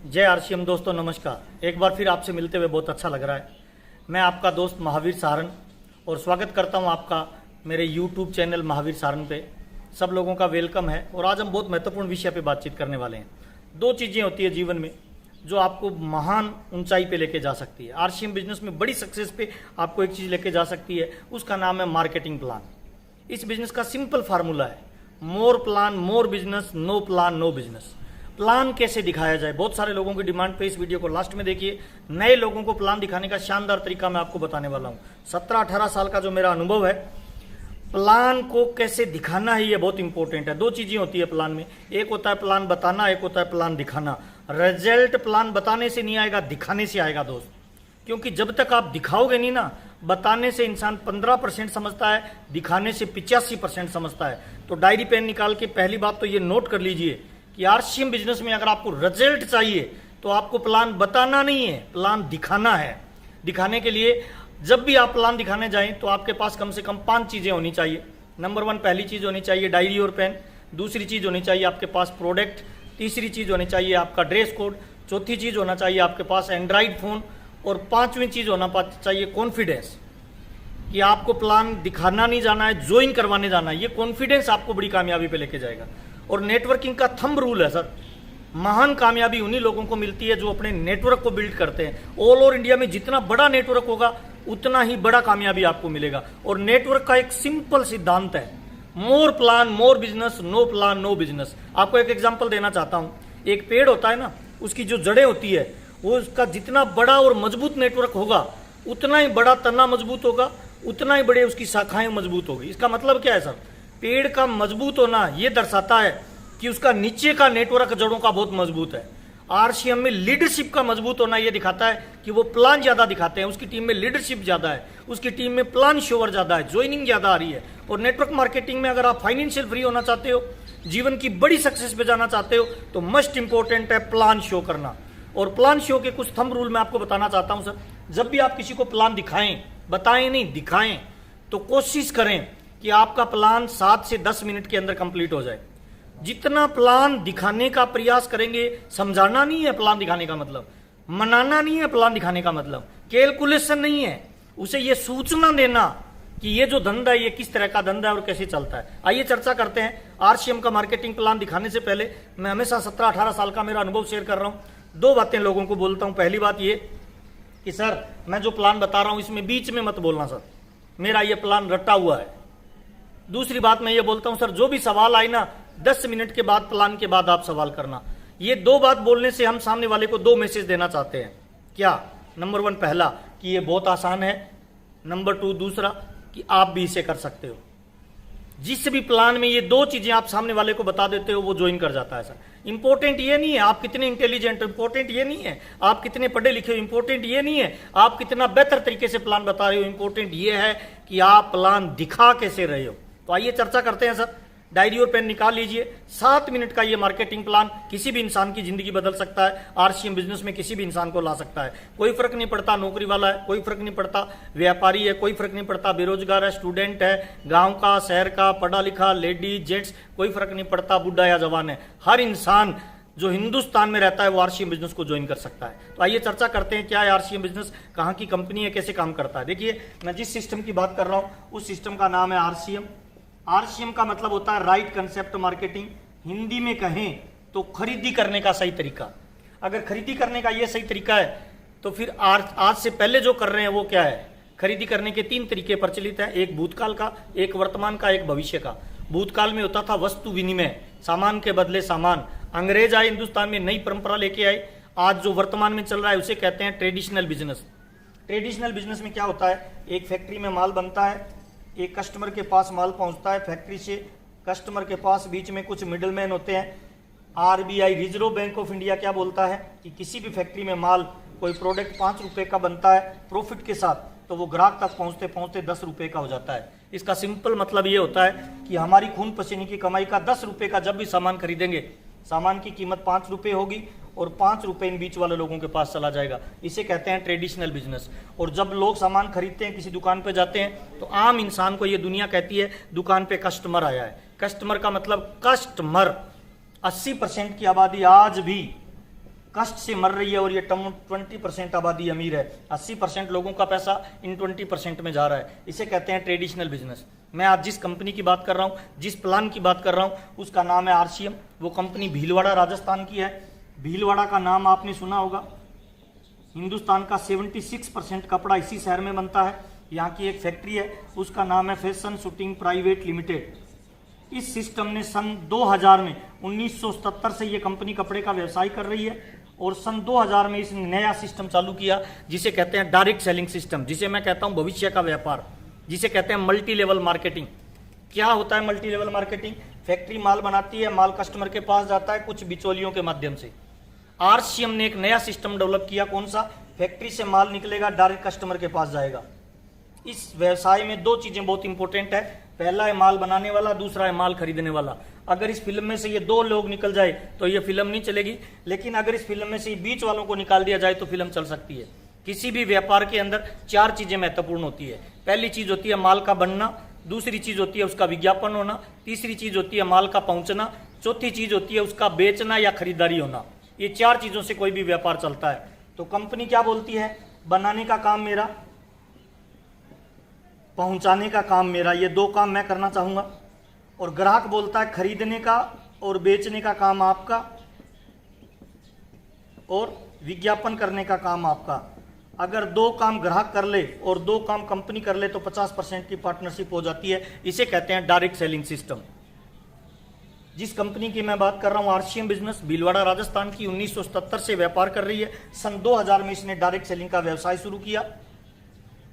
जय आरसीएम दोस्तों, नमस्कार। एक बार फिर आपसे मिलते हुए बहुत अच्छा लग रहा है। मैं आपका दोस्त महावीर सारन और स्वागत करता हूं आपका मेरे YouTube चैनल महावीर सारन पे। सब लोगों का वेलकम है और आज हम बहुत महत्वपूर्ण विषय पे बातचीत करने वाले हैं। दो चीज़ें होती है जीवन में जो आपको महान ऊंचाई पे लेके जा सकती है। आरसीएम बिजनेस में बड़ी सक्सेस पे आपको एक चीज़ लेके जा सकती है, उसका नाम है मार्केटिंग प्लान। इस बिजनेस का सिंपल फार्मूला है more plan more business, no plan no business. Plan कैसे दिखाया जाए, बहुत सारे लोगों की डिमांड पे इस वीडियो को लास्ट में देखिए। नए लोगों को प्लान दिखाने का शानदार तरीका मैं आपको बताने वाला हूँ। 17-18 साल का जो मेरा अनुभव है, प्लान को कैसे दिखाना है ये बहुत इंपॉर्टेंट है। दो चीजें होती है प्लान में, एक होता है प्लान बताना, एक होता है प्लान दिखाना। रिजल्ट प्लान बताने से नहीं आएगा, दिखाने से आएगा दोस्त। क्योंकि जब तक आप दिखाओगे नहीं ना, बताने से इंसान 15% समझता है, दिखाने से 85% समझता है। तो डायरी पेन निकाल के पहली बात तो ये नोट कर लीजिए कि आरसीएम बिजनेस में अगर आपको रिजल्ट चाहिए तो आपको प्लान बताना नहीं है, प्लान दिखाना है। दिखाने के लिए जब भी आप प्लान दिखाने जाएं तो आपके पास कम से कम 5 चीजें होनी चाहिए। नंबर 1, पहली चीज होनी चाहिए डायरी और पेन। दूसरी चीज होनी चाहिए आपके पास प्रोडक्ट। तीसरी चीज होनी चाहिए आपका ड्रेस कोड। चौथी चीज होना चाहिए आपके पास एंड्रॉइड फोन। और 5वीं चीज होना चाहिए कॉन्फिडेंस, कि आपको प्लान दिखाना नहीं जाना है, ज्वाइन करवाने जाना है। ये कॉन्फिडेंस आपको बड़ी कामयाबी पे लेके जाएगा। और नेटवर्किंग का थंब रूल है सर, महान कामयाबी उन्हीं लोगों को मिलती है जो अपने नेटवर्क को बिल्ड करते हैं। ऑल ओवर इंडिया में जितना बड़ा नेटवर्क होगा उतना ही बड़ा कामयाबी आपको मिलेगा। और नेटवर्क का एक सिंपल सिद्धांत है, more plan more business, no plan no business. आपको एक एग्जांपल देना चाहता हूं। एक पेड़ होता है ना, उसकी जो जड़ें होती है, वो उसका जितना बड़ा और मजबूत नेटवर्क होगा उतना ही बड़ा तना मजबूत होगा, उतना ही बड़े उसकी शाखाएं मजबूत होगी। इसका मतलब क्या है सर? पेड़ का मजबूत होना यह दर्शाता है कि उसका नीचे का नेटवर्क जड़ों का बहुत मजबूत है। आरसीएम में लीडरशिप का मजबूत होना यह दिखाता है कि वो प्लान ज्यादा दिखाते हैं, उसकी टीम में लीडरशिप ज्यादा है, उसकी टीम में प्लान शोवर ज्यादा है, ज्वाइनिंग ज्यादा आ रही है। और नेटवर्क मार्केटिंग में अगर आप फाइनेंशियल फ्री होना चाहते हो, जीवन की बड़ी सक्सेस पे जाना चाहते हो, तो मस्ट इंपॉर्टेंट है प्लान शो करना। और प्लान शो के कुछ थंब रूल मैं आपको बताना चाहता हूं सर। जब भी आप किसी को प्लान दिखाएं, बताएं नहीं दिखाएं, तो कोशिश करें कि आपका प्लान 7 से 10 मिनट के अंदर कंप्लीट हो जाए। जितना प्लान दिखाने का प्रयास करेंगे, समझाना नहीं है प्लान दिखाने का मतलब, मनाना नहीं है प्लान दिखाने का मतलब, कैलकुलेशन नहीं है, उसे ये सूचना देना कि ये जो धंधा है ये किस तरह का धंधा है और कैसे चलता है। आइए चर्चा करते हैं आरसीएम का मार्केटिंग प्लान दिखाने से पहले मैं हमेशा 17-18 साल का मेरा अनुभव शेयर कर रहा हूं। 2 बातें लोगों को बोलता हूं। पहली बात ये कि सर मैं जो प्लान बता रहा हूं इसमें बीच में मत बोलना सर, मेरा ये प्लान रटा हुआ है। दूसरी बात मैं ये बोलता हूं सर, जो भी सवाल आए ना 10 मिनट के बाद, प्लान के बाद आप सवाल करना। ये 2 बात बोलने से हम सामने वाले को 2 मैसेज देना चाहते हैं। क्या? नंबर 1 पहला कि ये बहुत आसान है, नंबर 2 दूसरा कि आप भी इसे कर सकते हो। जिस भी प्लान में ये 2 चीजें आप सामने वाले को बता देते हो वो ज्वाइन कर जाता है सर। इंपॉर्टेंट ये नहीं है आप कितने इंटेलिजेंट हो, इंपॉर्टेंट ये नहीं है आप कितने पढ़े लिखे हो, इंपॉर्टेंट ये नहीं है आप कितना बेहतर तरीके से प्लान बता रहे हो, इंपॉर्टेंट ये है कि आप प्लान दिखा कैसे रहे हो। तो आइए चर्चा करते हैं सर। डायरी और पेन निकाल लीजिए। 7 मिनट का ये मार्केटिंग प्लान किसी भी इंसान की जिंदगी बदल सकता है। आरसीएम बिजनेस में किसी भी इंसान को ला सकता है। कोई फर्क नहीं पड़ता नौकरी वाला है, कोई फर्क नहीं पड़ता व्यापारी है, कोई फर्क नहीं पड़ता बेरोजगार है, स्टूडेंट है, गांव का शहर का, पढ़ा लिखा, लेडीज जेंट्स, कोई फर्क नहीं पड़ता बूढ़ा या जवान है। हर इंसान जो हिंदुस्तान में रहता है वो आरसीएम बिजनेस को ज्वाइन कर सकता है। तो आइए चर्चा करते हैं क्या है आरसीएम बिजनेस, कहाँ की कंपनी है, कैसे काम करता है। देखिए मैं जिस सिस्टम की बात कर रहा हूँ उस सिस्टम का नाम है आरसीएम। आरसीएम का मतलब होता है राइट कंसेप्ट मार्केटिंग। हिंदी में कहें तो खरीदी करने का सही तरीका। अगर खरीदी करने का यह सही तरीका है तो फिर आज से पहले जो कर रहे हैं वो क्या है? खरीदी करने के 3 तरीके प्रचलित हैं, एक भूतकाल का, एक वर्तमान का, एक भविष्य का। भूतकाल में होता था वस्तु विनिमय, सामान के बदले सामान। अंग्रेज आए हिंदुस्तान में, नई परंपरा लेके आए। आज जो वर्तमान में चल रहा है उसे कहते हैं ट्रेडिशनल बिजनेस। ट्रेडिशनल बिजनेस में क्या होता है? एक फैक्ट्री में माल बनता है, एक कस्टमर के पास माल पहुंचता है, फैक्ट्री से कस्टमर के पास बीच में कुछ मिडलमैन होते हैं। RBI reserve bank of India क्या बोलता है कि किसी भी फैक्ट्री में माल, कोई प्रोडक्ट 5 रुपए का बनता है प्रॉफिट के साथ, तो वो ग्राहक तक पहुंचते पहुंचते 10 रुपए का हो जाता है। इसका सिंपल मतलब ये होता है कि हमारी खून पसीने की कमाई का 10 रुपए का जब भी सामान खरीदेंगे, सामान की कीमत 5 रुपए होगी और 5 रुपए इन बीच वाले लोगों के पास चला जाएगा। इसे कहते हैं ट्रेडिशनल बिजनेस। और जब लोग सामान खरीदते हैं, किसी दुकान पे जाते हैं, तो आम इंसान को ये दुनिया कहती है दुकान पे कस्टमर आया है। कस्टमर का मतलब कस्टमर 80% की आबादी आज भी कष्ट से मर रही है और ये 20% आबादी अमीर है। 80% लोगों का पैसा इन 20% में जा रहा है। इसे कहते हैं ट्रेडिशनल बिजनेस। मैं आज जिस कंपनी की बात कर रहा हूँ, जिस प्लान की बात कर रहा हूँ, उसका नाम है आरसीएम। वो कंपनी भीलवाड़ा राजस्थान की है। भीलवाड़ा का नाम आपने सुना होगा। हिंदुस्तान का 76% कपड़ा इसी शहर में बनता है। यहाँ की एक फैक्ट्री है, उसका नाम है फैशन शूटिंग प्राइवेट लिमिटेड। इस सिस्टम ने सन 2000 में 1977 से ये कंपनी कपड़े का व्यवसाय कर रही है और सन 2000 में इसने नया सिस्टम चालू किया जिसे कहते हैं डायरेक्ट सेलिंग सिस्टम, जिसे मैं कहता हूं भविष्य का व्यापार, जिसे कहते हैं मल्टी लेवल मार्केटिंग। क्या होता है मल्टी लेवल मार्केटिंग? फैक्ट्री माल बनाती है, माल कस्टमर के पास जाता है कुछ बिचौलियों के माध्यम से। आरसीएम ने एक नया सिस्टम डेवलप किया। कौन सा? फैक्ट्री से माल निकलेगा, डायरेक्ट कस्टमर के पास जाएगा। इस व्यवसाय में दो चीजें बहुत इंपॉर्टेंट है। पहला है माल बनाने वाला, दूसरा है माल खरीदने वाला। अगर इस फिल्म में से ये दो लोग निकल जाए तो ये फिल्म नहीं चलेगी, लेकिन अगर इस फिल्म में से बीच वालों को निकाल दिया जाए तो फिल्म चल सकती है। किसी भी व्यापार के अंदर चार चीजें महत्वपूर्ण होती है। पहली चीज होती है माल का बनना, दूसरी चीज होती है उसका विज्ञापन होना, तीसरी चीज होती है माल का पहुंचना, चौथी चीज होती है उसका बेचना या खरीदारी होना। ये चार चीजों से कोई भी व्यापार चलता है। तो कंपनी क्या बोलती है? बनाने का काम मेरा, पहुंचाने का काम मेरा, ये दो काम मैं करना चाहूंगा। और ग्राहक बोलता है खरीदने का और बेचने का काम आपका और विज्ञापन करने का काम आपका। अगर दो काम ग्राहक कर ले और दो काम कंपनी कर ले तो 50% की पार्टनरशिप हो जाती है। इसे कहते हैं डायरेक्ट सेलिंग सिस्टम। जिस कंपनी की मैं बात कर रहा हूं आरसीएम बिजनेस, भीलवाड़ा राजस्थान की, 1977 से व्यापार कर रही है। सन 2000 में इसने डायरेक्ट सेलिंग का व्यवसाय शुरू किया।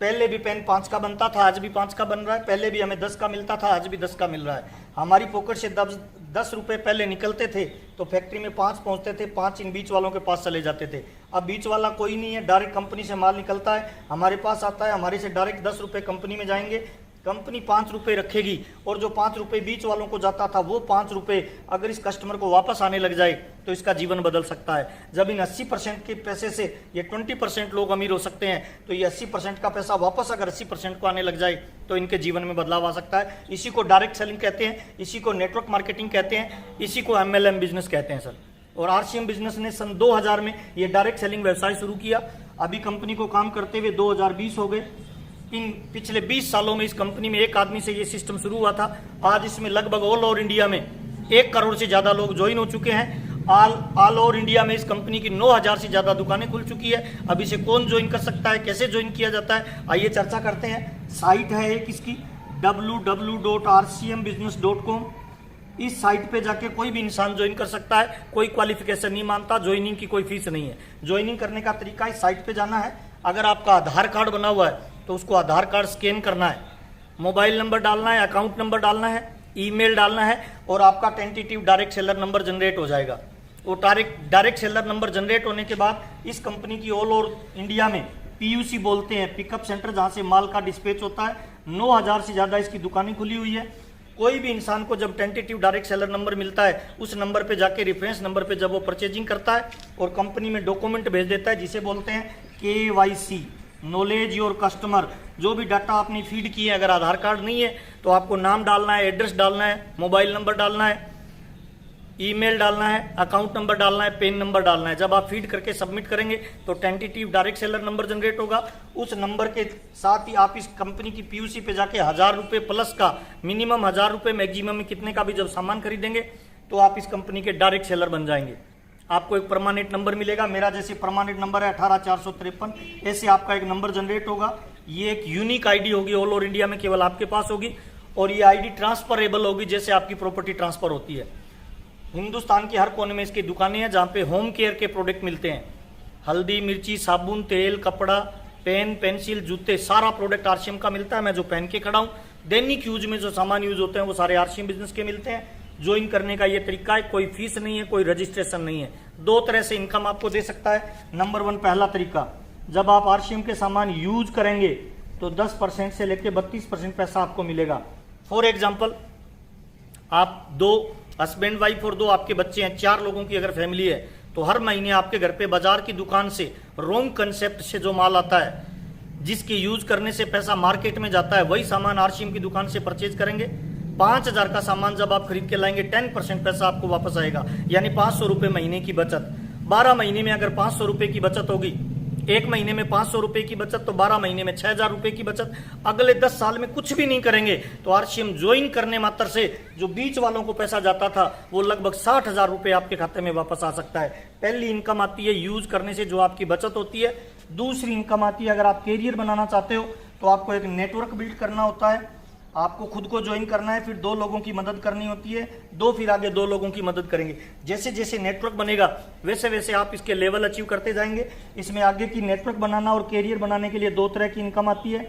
पहले भी पेन 5 का बनता था, आज भी 5 का बन रहा है। पहले भी हमें 10 का मिलता था, आज भी 10 का मिल रहा है। हमारी पॉकेट से 10 रुपए पहले निकलते थे तो फैक्ट्री में 5 पहुंचते थे, 5 इन बीच वालों के पास चले जाते थे। अब बीच वाला कोई नहीं है, डायरेक्ट कंपनी से माल निकलता है, हमारे पास आता है, हमारे से डायरेक्ट 10 रुपए कंपनी में जाएंगे। कंपनी 5 रुपए रखेगी और जो 5 रुपए बीच वालों को जाता था वो 5 रुपए अगर इस कस्टमर को वापस आने लग जाए तो इसका जीवन बदल सकता है। जब इन 80% के पैसे से ये 20% लोग अमीर हो सकते हैं तो ये 80% का पैसा वापस अगर 80% को आने लग जाए तो इनके जीवन में बदलाव आ सकता है। इसी को डायरेक्ट सेलिंग कहते हैं, इसी को नेटवर्क मार्केटिंग कहते हैं, इसी को MLM बिजनेस कहते हैं सर। और आरसीएम बिजनेस ने सन 2000 में ये डायरेक्ट सेलिंग व्यवसाय शुरू किया। अभी कंपनी को काम करते हुए 2020 हो गए। इन पिछले 20 सालों में इस कंपनी में एक आदमी से ये सिस्टम शुरू हुआ था। आज इसमें लगभग ऑल ओवर इंडिया में 1 करोड़ से ज्यादा लोग ज्वाइन हो चुके हैं। ऑल ओवर इंडिया में इस कंपनी की 9000 से ज्यादा दुकानें खुल चुकी है। अब इसे कौन ज्वाइन कर सकता है, कैसे ज्वाइन किया जाता है, आइए चर्चा करते हैं। साइट है एक इसकी www.rcmbusiness.com। इस साइट पे जाके कोई भी इंसान ज्वाइन कर सकता है, कोई क्वालिफिकेशन नहीं मानता, ज्वाइनिंग की कोई फीस नहीं है। ज्वाइनिंग करने का तरीका इस साइट पे जाना है। अगर आपका आधार कार्ड बना हुआ है तो उसको आधार कार्ड स्कैन करना है, मोबाइल नंबर डालना है, अकाउंट नंबर डालना है, ईमेल डालना है और आपका tentative direct seller number generate हो जाएगा। वो डायरेक्ट सेलर नंबर जनरेट होने के बाद इस कंपनी की ऑल ओवर इंडिया में PUC बोलते हैं, पिकअप सेंटर, जहां से माल का डिस्पैच होता है, 9000 से ज्यादा इसकी दुकानें खुली हुई है। कोई भी इंसान को जब टेंटेटिव डायरेक्ट सेलर नंबर मिलता है उस नंबर पे जाके रेफरेंस नंबर पे जब वो परचेजिंग करता है और कंपनी में डॉक्यूमेंट भेज देता है जिसे बोलते हैं KYC, नॉलेज योर कस्टमर। जो भी डाटा आपने फीड किए, अगर आधार कार्ड नहीं है तो आपको नाम डालना है, एड्रेस डालना है, मोबाइल नंबर डालना है, ईमेल डालना है, अकाउंट नंबर डालना है, पेन नंबर डालना है। जब आप फीड करके सबमिट करेंगे तो tentative direct seller number generate होगा। उस नंबर के साथ ही आप इस कंपनी की PUC पे जाके 1000 रुपये प्लस का, मिनिमम 1000 रुपये, मैक्सिमम में कितने का भी जब सामान खरीदेंगे तो आप इस कंपनी के डायरेक्ट सेलर बन जाएंगे। आपको एक परमानेंट नंबर मिलेगा। मेरा जैसे परमानेंट नंबर है 18453, ऐसे आपका एक नंबर जनरेट होगा। ये एक यूनिक आईडी होगी, ऑल ओवर इंडिया में केवल आपके पास होगी और ये आईडी ट्रांसफरेबल होगी, जैसे आपकी प्रॉपर्टी ट्रांसफर होती है। हिंदुस्तान के हर कोने में इसकी दुकानें हैं जहां पे होम केयर के प्रोडक्ट मिलते हैं। हल्दी, मिर्ची, साबुन, तेल, कपड़ा, पेन, पेंसिल, जूते, सारा प्रोडक्ट आरसीएम का मिलता है। मैं जो पहन के खड़ा हूं, दैनिक यूज में जो सामान यूज होते हैं वो सारे आरसीएम बिजनेस के मिलते हैं। ज्वाइन करने का ये तरीका है, कोई फीस नहीं है, कोई रजिस्ट्रेशन नहीं है। 2 तरह से इनकम आपको दे सकता है। नंबर 1, पहला तरीका, जब आप आरसीएम के सामान यूज करेंगे तो 10% से लेकर 32% पैसा आपको मिलेगा। फॉर एग्जाम्पल, आप 2 हस्बैंड वाइफ और 2 आपके बच्चे हैं, 4 लोगों की अगर फैमिली है तो हर महीने आपके घर पे बाजार की दुकान से रॉन्ग कंसेप्ट से जो माल आता है, जिसके यूज करने से पैसा मार्केट में जाता है, वही सामान आरसीएम की दुकान से परचेज करेंगे। 5000 का सामान जब आप खरीद के लाएंगे 10% पैसा आपको वापस आएगा, यानी 500 रुपये महीने की बचत। 12 महीने में अगर 500 रुपए की बचत होगी, एक महीने में 500 रुपए की बचत, तो 12 महीने में 6,000 रुपए की बचत। अगले 10 साल में कुछ भी नहीं करेंगे तो आरसीएम ज्वाइन करने मात्र से जो बीच वालों को पैसा जाता था वो लगभग 60,000 रुपए आपके खाते में वापस आ सकता है। पहली इनकम आती है यूज करने से, जो आपकी बचत होती है। दूसरी इनकम आती है, अगर आप कैरियर बनाना चाहते हो तो आपको एक नेटवर्क बिल्ड करना होता है, आपको खुद को ज्वाइन करना है, फिर 2 लोगों की मदद करनी होती है, फिर आगे 2 लोगों की मदद करेंगे। जैसे जैसे नेटवर्क बनेगा वैसे वैसे आप इसके लेवल अचीव करते जाएंगे। इसमें आगे की नेटवर्क बनाना और कैरियर बनाने के लिए 2 तरह की इनकम आती है,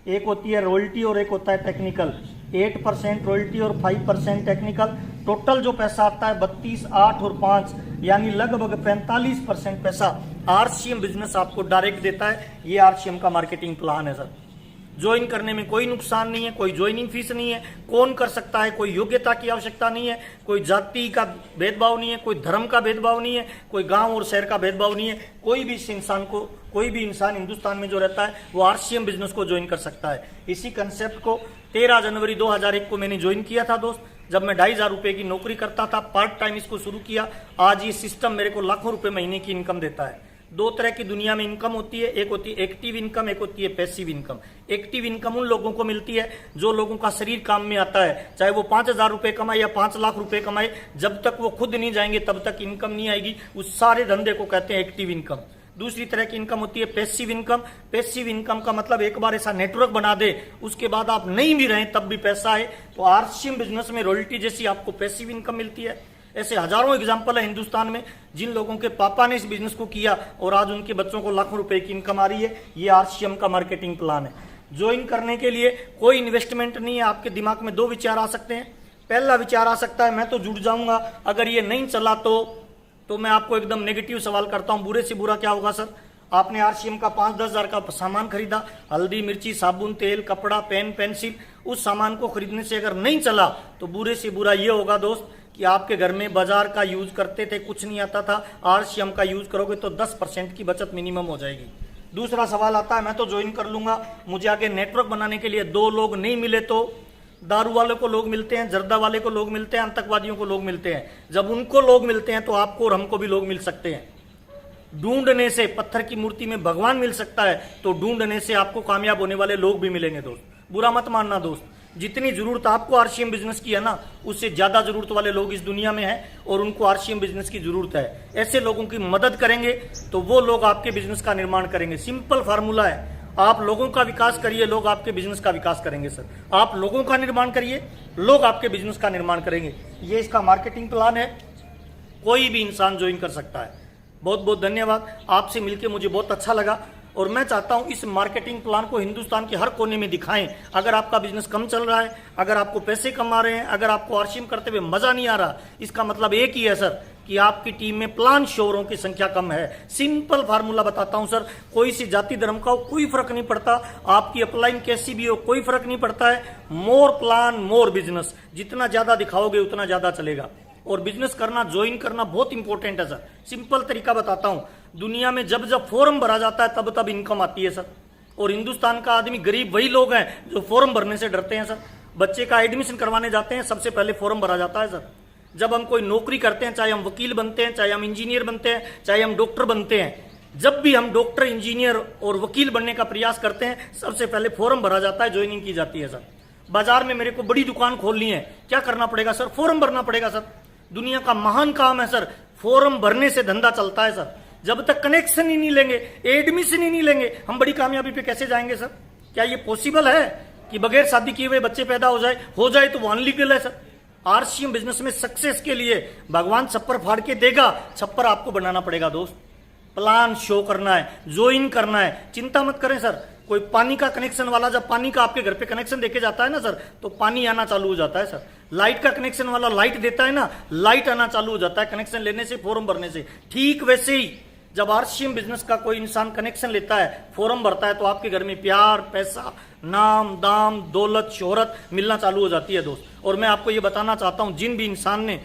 एक होती है रॉयल्टी और एक होता है टेक्निकल। 8% रॉयल्टी और 5% टेक्निकल। टोटल जो पैसा आता है 32, 8 और 5 यानी लगभग 45% पैसा आरसीएम बिजनेस आपको डायरेक्ट देता है। ये आरसीएम का मार्केटिंग प्लान है सर। ज्वाइन करने में कोई नुकसान नहीं है, कोई ज्वाइनिंग फीस नहीं है, कौन कर सकता है, कोई योग्यता की आवश्यकता नहीं है, कोई जाति का भेदभाव नहीं है, कोई धर्म का भेदभाव नहीं है, कोई गांव और शहर का भेदभाव नहीं है। कोई भी इंसान हिंदुस्तान में जो रहता है वो आरसीएम बिजनेस को ज्वाइन कर सकता है। इसी कंसेप्ट को 13 जनवरी 2001 को मैंने ज्वाइन किया था दोस्त, जब मैं 2,500 रुपए की नौकरी करता था, पार्ट टाइम इसको शुरू किया। आज ये सिस्टम मेरे को लाखों रुपए महीने की इनकम देता है। 2 तरह की दुनिया में इनकम होती है, एक होती है एक्टिव इनकम, एक होती है पैसिव इनकम। एक्टिव इनकम उन लोगों को मिलती है जो लोगों का शरीर काम में आता है, चाहे वो 5,000 रुपए कमाए या 5 लाख रुपए कमाए, जब तक वो खुद नहीं जाएंगे तब तक इनकम नहीं आएगी। उस सारे धंधे को कहते हैं एक्टिव इनकम। दूसरी तरह की इनकम होती है पैसिव इनकम। पैसिव इनकम का मतलब एक बार ऐसा नेटवर्क बना दे, उसके बाद आप नहीं भी रहे तब भी पैसा है। तो आरसीएम बिजनेस में रॉयल्टी जैसी आपको पैसिव इनकम मिलती है। ऐसे हजारों एग्जाम्पल है हिंदुस्तान में जिन लोगों के पापा ने इस बिजनेस को किया और आज उनके बच्चों को लाखों रुपए की इनकम आ रही है। ये आरसीएम का मार्केटिंग प्लान है। ज्वाइन करने के लिए कोई इन्वेस्टमेंट नहीं है। आपके दिमाग में 2 विचार आ सकते हैं। पहला विचार आ सकता है मैं तो जुड़ जाऊंगा, अगर ये नहीं चला तो मैं आपको एकदम नेगेटिव सवाल करता हूं, बुरे से बुरा क्या होगा सर? आपने आरसीएम का 5-10 हजार का सामान खरीदा, हल्दी, मिर्ची, साबुन, तेल, कपड़ा, पेन, पेंसिल, उस सामान को खरीदने से अगर नहीं चला तो बुरे से बुरा ये होगा दोस्त कि आपके घर में बाजार का यूज करते थे, कुछ नहीं आता था, आरसीएम का यूज करोगे तो 10% की बचत मिनिमम हो जाएगी। दूसरा सवाल आता है मैं तो ज्वाइन कर लूंगा, मुझे आगे नेटवर्क बनाने के लिए 2 लोग नहीं मिले तो? दारू वाले को लोग मिलते हैं, जर्दा वाले को लोग मिलते हैं, आतंकवादियों को लोग मिलते हैं। जब उनको लोग मिलते हैं तो आपको और हमको भी लोग मिल सकते हैं। ढूंढने से पत्थर की मूर्ति में भगवान मिल सकता है, तो ढूंढने से आपको कामयाब होने वाले लोग भी मिलेंगे दोस्त। बुरा मत मानना दोस्त, जितनी जरूरत आपको आरसीएम बिजनेस की है ना, उससे ज्यादा जरूरत वाले लोग इस दुनिया में हैं और उनको आरसीएम बिजनेस की जरूरत है। ऐसे लोगों की मदद करेंगे तो वो लोग आपके बिजनेस का निर्माण करेंगे। सिंपल फार्मूला है, आप लोगों का विकास करिए, लोग आपके बिजनेस का विकास करेंगे सर। आप लोगों का निर्माण करिए, लोग आपके बिजनेस का निर्माण करेंगे। ये इसका मार्केटिंग प्लान है, कोई भी इंसान ज्वाइन कर सकता है। बहुत बहुत धन्यवाद, आपसे मिलकर मुझे बहुत अच्छा लगा और मैं चाहता हूं इस मार्केटिंग प्लान को हिंदुस्तान के हर कोने में दिखाएं। अगर आपका बिजनेस कम चल रहा है, अगर आपको पैसे कमा रहे हैं, अगर आपको आरसीएम करते हुए मजा नहीं आ रहा, इसका मतलब एक ही है सर कि आपकी टीम में प्लान शोरों की संख्या कम है। सिंपल फार्मूला बताता हूं सर, कोई सी जाति धर्म का हो कोई फर्क नहीं पड़ता, आपकी अपलाइन कैसी भी हो कोई फर्क नहीं पड़ता है। मोर प्लान मोर बिजनेस, जितना ज्यादा दिखाओगे उतना ज्यादा चलेगा। और बिजनेस करना, ज्वाइन करना बहुत इंपॉर्टेंट है सर। सिंपल तरीका बताता हूं, दुनिया में जब जब फॉर्म भरा जाता है तब तब इनकम आती है सर। और हिंदुस्तान का आदमी गरीब वही लोग हैं जो फॉर्म भरने से डरते हैं सर। बच्चे का एडमिशन करवाने जाते हैं, सबसे पहले फॉर्म भरा जाता है सर। जब हम कोई नौकरी करते हैं, चाहे हम वकील बनते हैं, चाहे हम इंजीनियर बनते हैं, चाहे हम डॉक्टर बनते हैं, जब भी हम डॉक्टर, इंजीनियर और वकील बनने का प्रयास करते हैं, सबसे पहले फॉर्म भरा जाता है, ज्वाइनिंग की जाती है सर। बाजार में मेरे को बड़ी दुकान खोलनी है, क्या करना पड़ेगा सर? फॉर्म भरना पड़ेगा सर। दुनिया का महान काम है सर, फॉर्म भरने से धंधा चलता है सर। जब तक कनेक्शन ही नहीं लेंगे, एडमिशन ही नहीं लेंगे, हम बड़ी कामयाबी पे कैसे जाएंगे सर? क्या ये पॉसिबल है कि बगैर शादी किए हुए बच्चे पैदा हो जाए तो वो अनलीगल है सर? आरसीएम बिजनेस में सक्सेस के लिए भगवान छप्पर फाड़ के देगा, छप्पर आपको बनाना पड़ेगा दोस्त। प्लान शो करना है, ज्वाइन करना है, चिंता मत करें सर। कोई पानी का कनेक्शन वाला जब पानी का आपके घर पे कनेक्शन देके जाता है ना सर, तो पानी आना चालू हो जाता है सर। लाइट का कनेक्शन वाला लाइट देता है ना, लाइट आना चालू हो जाता है कनेक्शन लेने से, फॉर्म भरने से। ठीक वैसे ही जब आरसीएम बिजनेस का कोई इंसान कनेक्शन लेता है, फॉर्म भरता है, तो आपके घर में प्यार, पैसा, नाम, दाम, दौलत, शोहरत मिलना चालू हो जाती है दोस्त। और मैं आपको ये बताना चाहता हूं, जिन भी इंसान ने,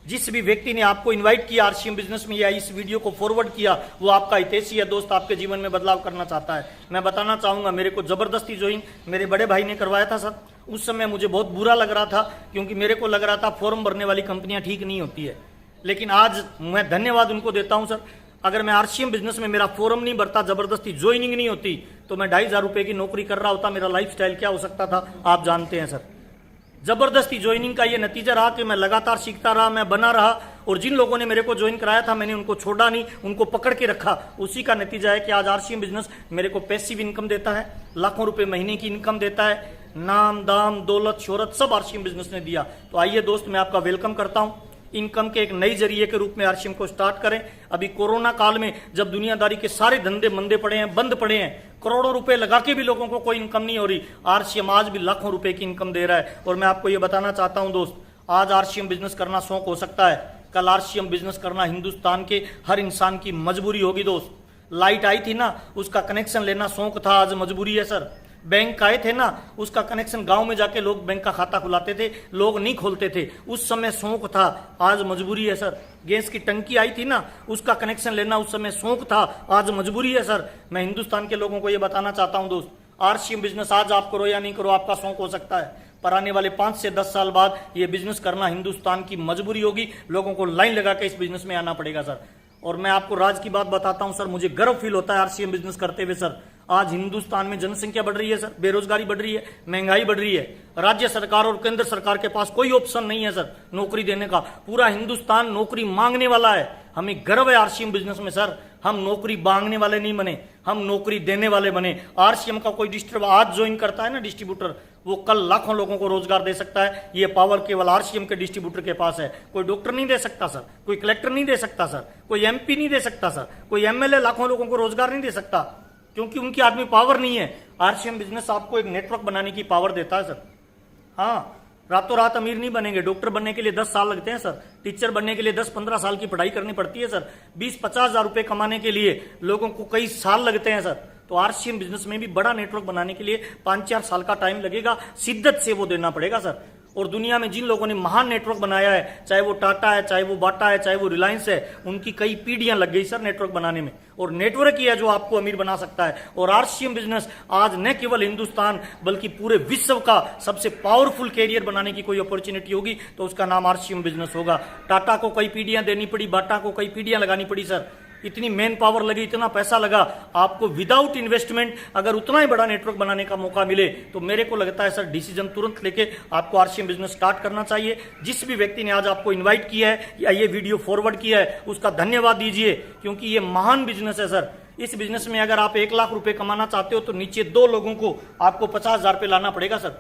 जिस भी व्यक्ति ने आपको इनवाइट किया आरसीएम बिजनेस में या इस वीडियो को फॉरवर्ड किया, वो आपका हितैषी है दोस्त, आपके जीवन में बदलाव करना चाहता है। मैं बताना चाहूंगा, मेरे को जबरदस्ती ज्वाइन मेरे बड़े भाई ने करवाया था सर। उस समय मुझे बहुत बुरा लग रहा था, क्योंकि मेरे को लग रहा था फॉर्म भरने वाली कंपनियां ठीक नहीं होती है। लेकिन आज मैं धन्यवाद उनको देता हूं सर। अगर मैं आरसीएम बिजनेस में मेरा फोरम नहीं बढ़ता, जबरदस्ती ज्वाइनिंग नहीं होती, तो मैं 2,500 रुपए की नौकरी कर रहा होता। मेरा लाइफस्टाइल क्या हो सकता था आप जानते हैं सर। जबरदस्ती ज्वाइनिंग का ये नतीजा रहा कि मैं लगातार सीखता रहा, मैं बना रहा, और जिन लोगों ने मेरे को ज्वाइन कराया था मैंने उनको छोड़ा नहीं, उनको पकड़ के रखा। उसी का नतीजा है कि आज आरसीएम बिजनेस मेरे को पैसिव इनकम देता है, लाखों रुपए महीने की इनकम देता है, नाम दाम दौलत शोहरत सब आरसीएम बिजनेस ने दिया। तो आइए दोस्त, मैं आपका वेलकम करता हूं। इनकम के एक नई जरिए के रूप में आरसीएम को स्टार्ट करें। अभी कोरोना काल में जब दुनियादारी के सारे धंधे मंदे पड़े हैं, बंद पड़े हैं, करोड़ों रुपए लगा के भी लोगों को कोई इनकम नहीं हो रही, आरसीएम आज भी लाखों रुपए की इनकम दे रहा है। और मैं आपको ये बताना चाहता हूं दोस्त, आज आरसीएम बिजनेस करना शौक हो सकता है, कल आरसीएम बिजनेस करना हिंदुस्तान के हर इंसान की मजबूरी होगी दोस्त। लाइट आई थी ना, उसका कनेक्शन लेना शौक था, आज मजबूरी है सर। बैंक आए थे ना, उसका कनेक्शन गांव में जाके लोग बैंक का खाता खुलाते थे, लोग नहीं खोलते थे, उस समय शौक था, आज मजबूरी है सर। गैस की टंकी आई थी ना, उसका कनेक्शन लेना उस समय शौक था, आज मजबूरी है सर। मैं हिंदुस्तान के लोगों को यह बताना चाहता हूं दोस्त, आरसीएम बिजनेस आज आप करो या नहीं करो, आपका शौक हो सकता है, पर आने वाले 5 से 10 साल बाद यह बिजनेस करना हिंदुस्तान की मजबूरी होगी। लोगों को लाइन लगा के इस बिजनेस में आना पड़ेगा सर। और मैं आपको राज की बात बताता हूं सर, मुझे गर्व फील होता है आरसीएम बिजनेस करते हुए सर। आज हिंदुस्तान में जनसंख्या बढ़ रही है सर, बेरोजगारी बढ़ रही है, महंगाई बढ़ रही है, राज्य सरकार और केंद्र सरकार के पास कोई ऑप्शन नहीं है सर नौकरी देने का, पूरा हिंदुस्तान नौकरी मांगने वाला है। हमें गर्व है आरसीएम बिजनेस में सर, हम नौकरी मांगने वाले नहीं बने, हम नौकरी देने वाले बने। आरसीएम का कोई डिस्ट्रीब्यूटर आज ज्वाइन करता है ना डिस्ट्रीब्यूटर, वो कल लाखों लोगों को रोजगार दे सकता है। ये पावर केवल आरसीएम के डिस्ट्रीब्यूटर के पास है। कोई डॉक्टर नहीं दे सकता सर, कोई कलेक्टर नहीं दे सकता सर, कोई एमपी नहीं दे सकता सर, कोई एमएलए लाखों लोगों को रोजगार नहीं दे सकता, क्योंकि उनकी आदमी पावर नहीं है। आरसीएम बिजनेस आपको एक नेटवर्क बनाने की पावर देता है सर। हाँ, रातों रात अमीर नहीं बनेंगे। डॉक्टर बनने के लिए 10 साल लगते हैं सर, टीचर बनने के लिए 10-15 साल की पढ़ाई करनी पड़ती है सर, 20-50 हजार रुपए कमाने के लिए लोगों को कई साल लगते हैं सर। तो आरसीएम बिजनेस में भी बड़ा नेटवर्क बनाने के लिए 5-4 साल का टाइम लगेगा, शिद्दत से वो देना पड़ेगा सर। और दुनिया में जिन लोगों ने महान नेटवर्क बनाया है, चाहे वो टाटा है, चाहे वो बाटा है, चाहे वो रिलायंस है, उनकी कई पीढ़ियां लग गई सर नेटवर्क बनाने में। और नेटवर्क ही है जो आपको अमीर बना सकता है। और आरसीएम बिजनेस आज न केवल हिंदुस्तान बल्कि पूरे विश्व का सबसे पावरफुल कैरियर बनाने की कोई अपॉर्चुनिटी होगी तो उसका नाम आरसीएम बिजनेस होगा। टाटा को कई पीढ़ियां देनी पड़ी, बाटा को कई पीढ़ियां लगानी पड़ी सर, इतनी मैन पावर लगी, इतना पैसा लगा। आपको विदाउट इन्वेस्टमेंट अगर उतना ही बड़ा नेटवर्क बनाने का मौका मिले तो मेरे को लगता है सर डिसीजन तुरंत लेके आपको आरसीएम बिजनेस स्टार्ट करना चाहिए। जिस भी व्यक्ति ने आज आपको इनवाइट किया है या ये वीडियो फॉरवर्ड किया है उसका धन्यवाद दीजिए, क्योंकि ये महान बिजनेस है सर। इस बिजनेस में अगर आप 1 लाख रुपए कमाना चाहते हो तो नीचे 2 लोगों को आपको 50,000 पे लाना पड़ेगा सर।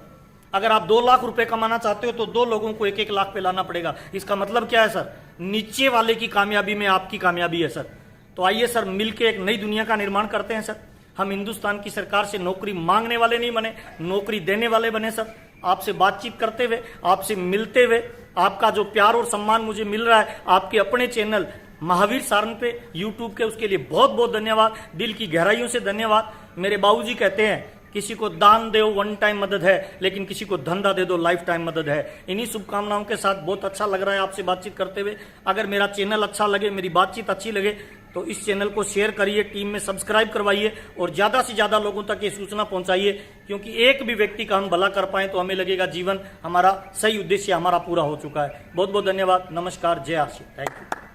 अगर आप 2 लाख रुपए कमाना चाहते हो तो 2 लोगों को 1-1 लाख पे लाना पड़ेगा। इसका मतलब क्या है सर, नीचे वाले की कामयाबी में आपकी कामयाबी है सर। तो आइए सर मिलके एक नई दुनिया का निर्माण करते हैं सर। हम हिंदुस्तान की सरकार से नौकरी मांगने वाले नहीं बने, नौकरी देने वाले बने सर। आपसे बातचीत करते हुए, आपसे मिलते हुए, आपका जो प्यार और सम्मान मुझे मिल रहा है आपके अपने चैनल महावीर सारन पे यूट्यूब के, उसके लिए बहुत बहुत धन्यवाद, दिल की गहराइयों से धन्यवाद। मेरे बाबूजी कहते हैं किसी को दान दो वन टाइम मदद है, लेकिन किसी को धंधा दे दो लाइफ टाइम मदद है। इन्हीं शुभकामनाओं के साथ बहुत अच्छा लग रहा है आपसे बातचीत करते हुए। अगर मेरा चैनल अच्छा लगे, मेरी बातचीत अच्छी लगे तो इस चैनल को शेयर करिए, टीम में सब्सक्राइब करवाइए और ज्यादा से ज्यादा लोगों तक ये सूचना पहुंचाइए, क्योंकि एक भी व्यक्ति का हम भला कर पाए तो हमें लगेगा जीवन हमारा सही उद्देश्य हमारा पूरा हो चुका है। बहुत बहुत धन्यवाद, नमस्कार, जय आशी, थैंक यू।